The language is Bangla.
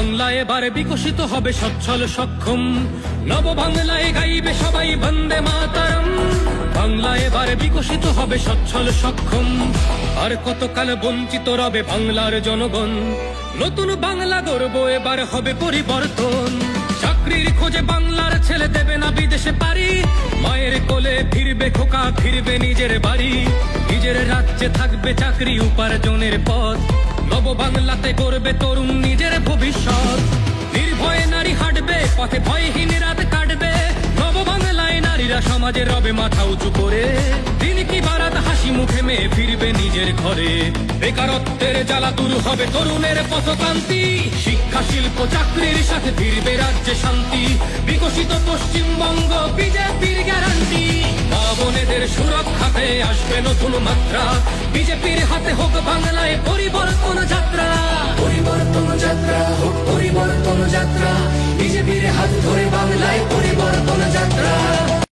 বাংলা এবার বিকশিত হবে সচ্ছল সক্ষম, নব বাংলায় গাইবে সবাই বন্দে মাতরম। বাংলা এবার বিকশিত হবে সচ্ছল সক্ষম, আর কতকাল বঞ্চিত রবে বাংলার জনগণ। নতুন বাংলা গর্ব এবার হবে পরিবর্তন। চাকরির খোঁজে বাংলার ছেলে দেবে না বিদেশে পারি, মায়ের কোলে ফিরবে খোকা, ফিরবে নিজের বাড়ি। নিজের রাজ্যে থাকবে চাকরি উপার্জনের পথ, নব বাংলাতে করবে তরুণ নিজের ভবিষ্যৎ। নির্ভয়ে নারী হাঁটবে পথে, ভয়হীন রাত কাটবে। নব বাংলায় নারীরা সমাজে রবে মাথা উঁচু করে, দিন কি বারাত হাসি মুখে মেয়ে ফিরবে নিজের ঘরে। বেকারত্বের জ্বালা দূর হবে তরুণের পথকান্তি, শিক্ষা শিল্প চাকরির সাথে ফিরবে রাজ্যে শান্তি। বিকশিত পশ্চিমবঙ্গ বিজেপির গ্যারান্টি, মা বোনেদের সুরক্ষাতে আসবে নতুন মাত্রা। বিজেপির হাতে হোক বাংলায় পরিবর্তন যাত্রা, পরিবর্তন যাত্রা হোক পরিবর্তন যাত্রা।